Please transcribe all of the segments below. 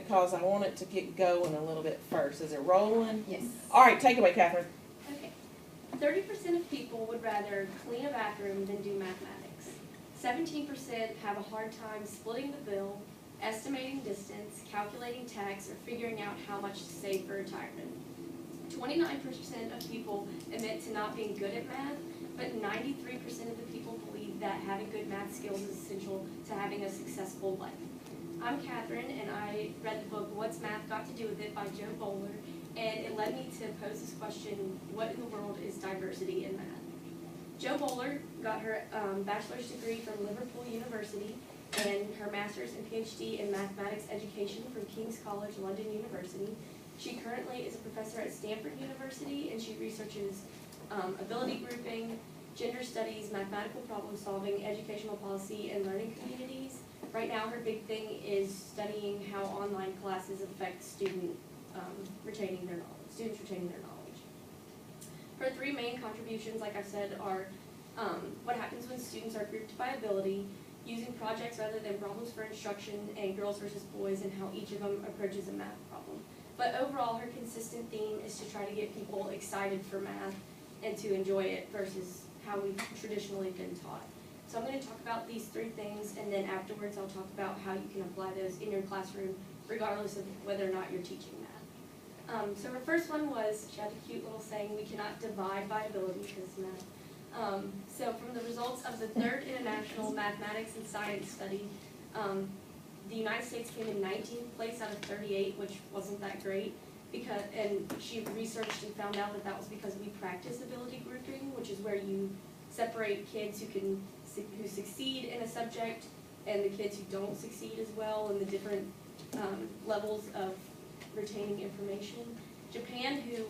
because I want it to get going a little bit first. Is it rolling? Yes. All right, take it away, Catherine. Okay. 30% of people would rather clean a bathroom than do mathematics. 17% have a hard time splitting the bill, estimating distance, calculating tax, or figuring out how much to save for retirement. 29% of people admit to not being good at math, but 93% of the people believe that having good math skills is essential to having a successful life. I'm Katherine, and I read the book What's Math Got to Do with It by Joe Bowler, and it led me to pose this question: what in the world is diversity in math? Jo Bowler got her bachelor's degree from Liverpool University and her master's and PhD in mathematics education from King's College London University. She currently is a professor at Stanford University, and she researches ability grouping, gender studies, mathematical problem solving, educational policy, and learning communities. Right now, her big thing is studying how online classes affect students retaining their knowledge. Her three main contributions, like I said, are what happens when students are grouped by ability, using projects rather than problems for instruction, and girls versus boys, and how each of them approaches a math problem. But overall, her consistent theme is to try to get people excited for math and to enjoy it versus how we've traditionally been taught. So I'm going to talk about these three things, and then afterwards I'll talk about how you can apply those in your classroom regardless of whether or not you're teaching math. So her first one was, she had a cute little saying, we cannot divide by ability because math. So from the results of the third International Mathematics and Science Study, the United States came in 19th place out of 38, which wasn't that great. And she researched and found out that that was because we practice ability grouping, which is where you separate kids who succeed in a subject and the kids who don't succeed as well, and the different levels of retaining information. Japan, who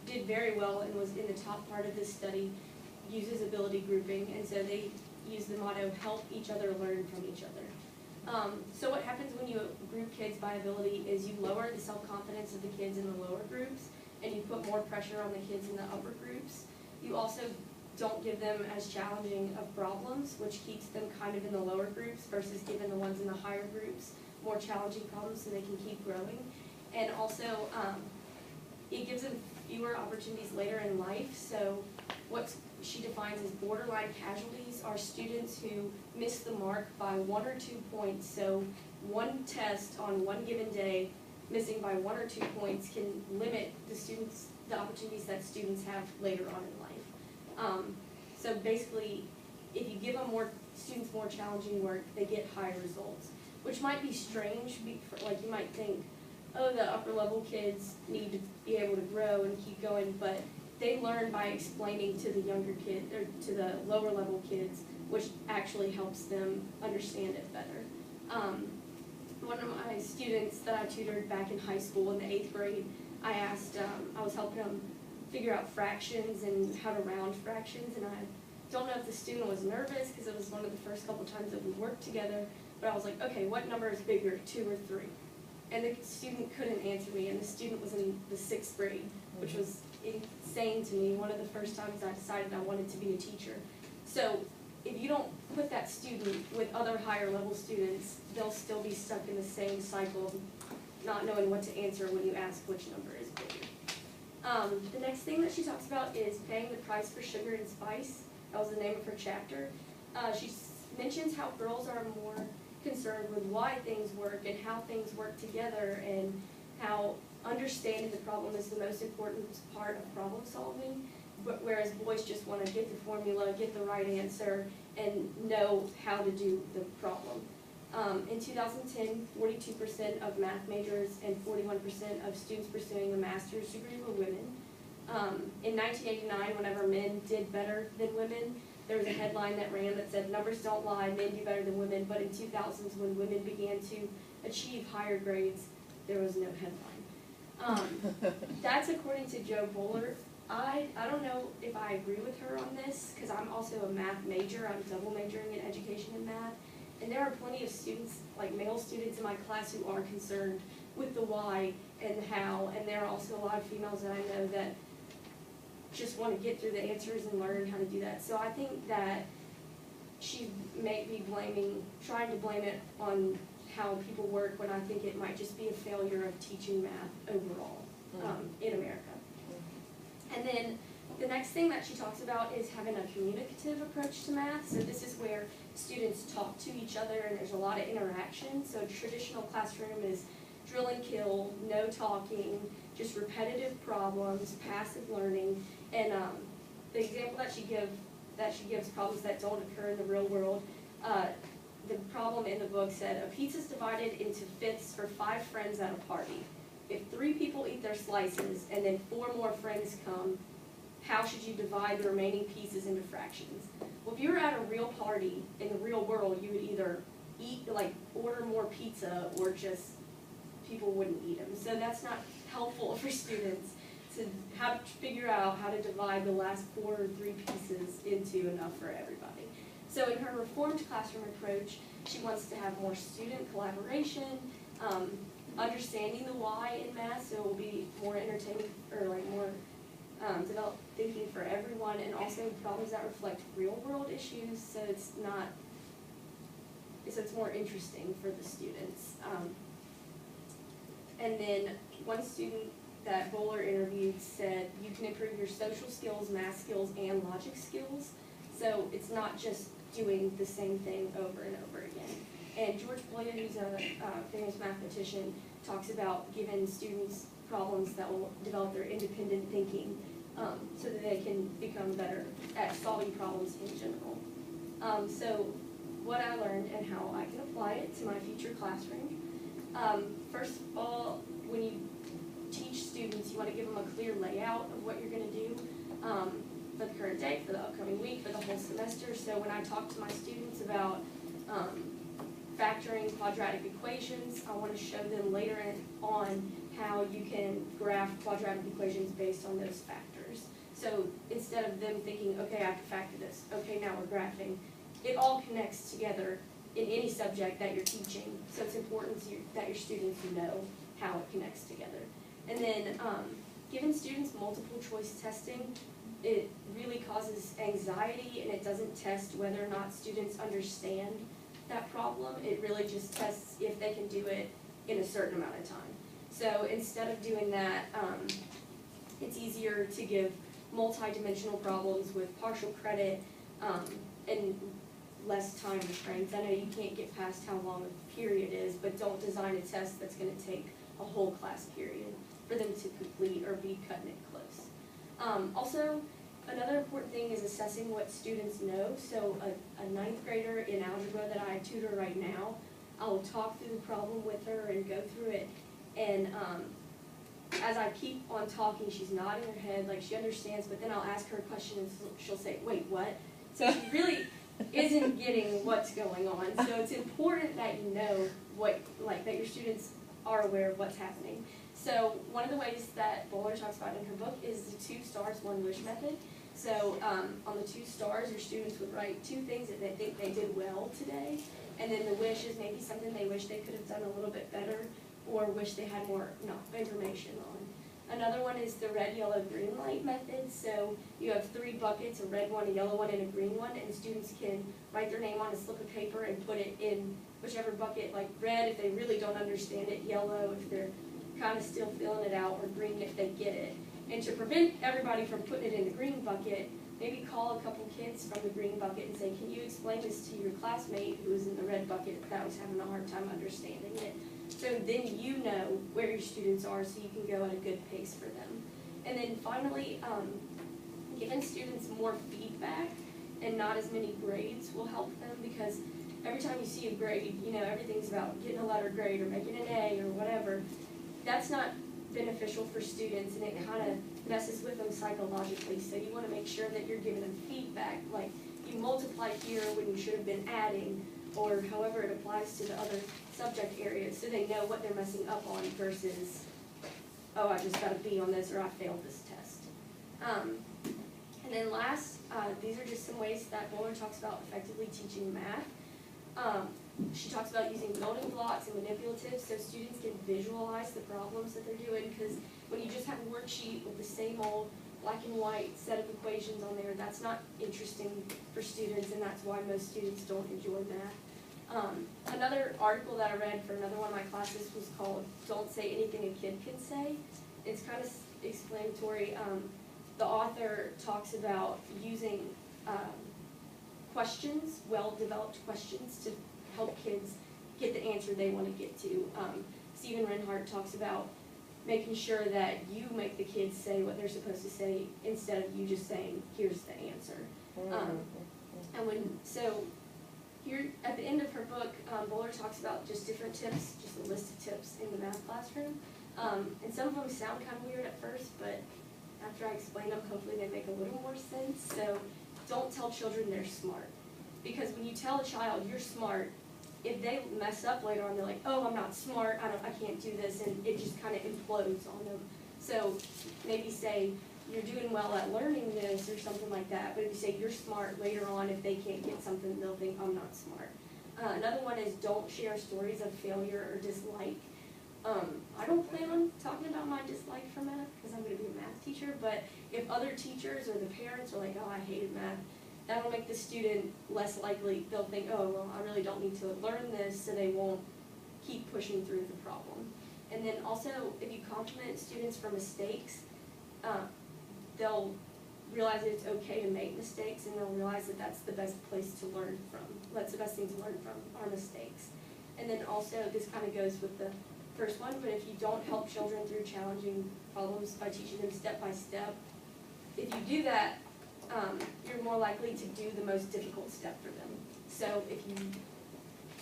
did very well and was in the top part of this study, uses ability grouping, and so they use the motto, help each other learn from each other. So what happens when you group kids by ability is you lower the self-confidence of the kids in the lower groups, and you put more pressure on the kids in the upper groups. You also don't give them as challenging of problems, which keeps them kind of in the lower groups versus giving the ones in the higher groups more challenging problems so they can keep growing. And also, it gives them fewer opportunities later in life. So what she defines as borderline casualties are students who miss the mark by 1 or 2 points. So one test on one given day, missing by 1 or 2 points, can limit the opportunities that students have later on in life. So basically, if you give them students more challenging work, they get higher results, which might be strange. Like you might think, oh, the upper level kids need to be able to grow and keep going, but they learn by explaining to the younger kids, or to the lower level kids, which actually helps them understand it better. One of my students that I tutored back in high school in the 8th grade, I was helping them figure out fractions and how to round fractions, and I don't know if the student was nervous because it was one of the first couple times that we worked together, but I was like, okay, what number is bigger, 2 or 3? And the student couldn't answer me, and the student was in the 6th grade, which was insane to me. One of the first times I decided I wanted to be a teacher. So if you don't put that student with other higher level students, they'll still be stuck in the same cycle of not knowing what to answer when you ask which number is bigger. The next thing that she talks about is paying the price for sugar and spice. That was the name of her chapter. She mentions how girls are more concerned with why things work and how things work together, and how understanding the problem is the most important part of problem solving, but whereas boys just want to get the formula, get the right answer, and know how to do the problem. In 2010, 42% of math majors and 41% of students pursuing a master's degree were women. In 1989, whenever men did better than women, there was a headline that ran that said, numbers don't lie, men do better than women, but in 2000s, when women began to achieve higher grades, there was no headline. That's according to Jo Bowler. I don't know if I agree with her on this, because I'm also a math major. I'm double majoring in education and math. And there are plenty of students, like male students in my class, who are concerned with the why and the how. And there are also a lot of females that I know that just want to get through the answers and learn how to do that. So I think that she may be trying to blame it on how people work when I think it might just be a failure of teaching math overall in America. And then the next thing that she talks about is having a communicative approach to math. So this is where students talk to each other and there's a lot of interaction. So a traditional classroom is drill and kill, no talking, just repetitive problems, passive learning. And the example that she gives problems that don't occur in the real world. The problem in the book said, a pizza is divided into fifths for 5 friends at a party. If 3 people eat their slices and then 4 more friends come, how should you divide the remaining pieces into fractions? Well, if you were at a real party in the real world, you would either order more pizza or just people wouldn't eat them. So that's not helpful for students to figure out how to divide the last 4 or 3 pieces into enough for everybody. So in her reformed classroom approach, she wants to have more student collaboration, understanding the why in math, so it will be more entertaining or more developed thinking for everyone, and also problems that reflect real world issues, so it's more interesting for the students. And then one student that Bowler interviewed said you can improve your social skills, math skills, and logic skills. So it's not just doing the same thing over and over again. And George Boyer, who's a famous mathematician, talks about giving students problems that will develop their independent thinking so that they can become better at solving problems in general. So what I learned and how I can apply it to my future classroom. First of all, when you teach students, you want to give them a clear layout of what you're going to do for the current day, for the upcoming week, for the whole semester. So when I talk to my students about factoring quadratic equations, I want to show them later on how you can graph quadratic equations based on those factors. So instead of them thinking, okay, I have to factor this, okay, now we're graphing, it all connects together in any subject that you're teaching. So it's important that your students know how it connects together. And then giving students multiple choice testing, it really causes anxiety, and it doesn't test whether or not students understand that problem. It really just tests if they can do it in a certain amount of time. So instead of doing that, it's easier to give multi-dimensional problems with partial credit and less time restraints. I know you can't get past how long a period is, but don't design a test that's going to take a whole class period for them to complete or be cutting it close. Also, another important thing is assessing what students know. So a 9th grader in algebra that I tutor right now, I will talk through the problem with her and go through it. And as I keep on talking, she's nodding her head like she understands, but then I'll ask her a question and she'll say, wait, what? So she really isn't getting what's going on. So it's important that you know that your students are aware of what's happening. So one of the ways that Bowler talks about in her book is the 2 stars, 1 wish method. So on the 2 stars, your students would write 2 things that they think they did well today, and then the wish is maybe something they wish they could have done a little bit better or wish they had more information on. Another one is the red, yellow, green light method. So you have 3 buckets, a red one, a yellow one, and a green one, and students can write their name on a slip of paper and put it in whichever bucket, like red if they really don't understand it, yellow if they're kind of still filling it out, or green if they get it. And to prevent everybody from putting it in the green bucket, maybe call a couple kids from the green bucket and say, can you explain this to your classmate who was in the red bucket that was having a hard time understanding it? So then you know where your students are so you can go at a good pace for them. And then finally, giving students more feedback and not as many grades will help them, because every time you see a grade, everything's about getting a letter grade or making an A or whatever. That's not beneficial for students, and it kind of messes with them psychologically. So you want to make sure that you're giving them feedback, like you multiply here when you should have been adding, or however it applies to the other subject areas, so they know what they're messing up on versus, oh, I just got a B on this or I failed this test. And then last, these are just some ways that Bowler talks about effectively teaching math. She talks about using building blocks and manipulatives so students can visualize the problems that they're doing, because when you just have a worksheet with the same old black and white set of equations on there, that's not interesting for students, and that's why most students don't enjoy math. Another article that I read for another one of my classes was called "Don't Say Anything a Kid Can Say." It's kind of explanatory. The author talks about using questions, well-developed questions, to help kids get the answer they want to get to. Stephen Reinhardt talks about making sure that you make the kids say what they're supposed to say instead of you just saying, "Here's the answer." So here at the end of her book, Bowler talks about just different tips, just a list of tips in the math classroom. And some of them sound kind of weird at first, but after I explain them, hopefully they make a little more sense. So don't tell children they're smart. Because when you tell a child you're smart, if they mess up later on, they're like, "Oh, I'm not smart, I can't do this," and it just kind of implodes on them. So maybe say, "You're doing well at learning this," or something like that. But if you say you're smart, later on, if they can't get something, they'll think, "I'm not smart." Another one is don't share stories of failure or dislike. I don't plan on talking about my dislike for math because I'm going to be a math teacher, but if other teachers or the parents are like, "Oh, I hated math," that'll make the student less likely. They'll think, "Oh, well, I really don't need to learn this," so they won't keep pushing through the problem. And then also, if you compliment students for mistakes, they'll realize that it's okay to make mistakes, and they'll realize that that's the best place to learn from. That's the best thing to learn from, are mistakes. And then also, this kind of goes with the first one, but if you don't help children through challenging problems by teaching them step by step, if you do that, you're more likely to do the most difficult step for them. So if you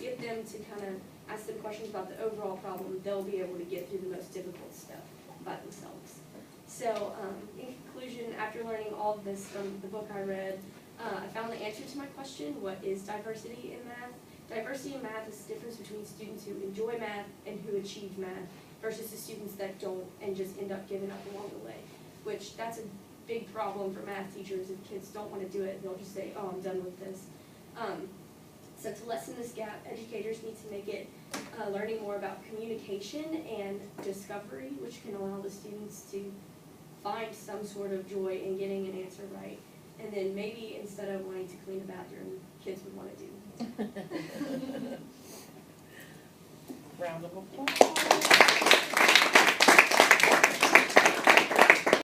get them to kind of ask them questions about the overall problem, they'll be able to get through the most difficult step by themselves. So in conclusion, after learning all of this from the book I read, I found the answer to my question, what is diversity in math? Diversity in math is the difference between students who enjoy math and who achieve math versus the students that don't and just end up giving up along the way, which that's a big problem for math teachers. If kids don't want to do it, they'll just say, "Oh, I'm done with this." So to lessen this gap, educators need to make it learning more about communication and discovery, which can allow the students to find some sort of joy in getting an answer right. And then maybe instead of wanting to clean the bathroom, kids would want to do. Round of applause.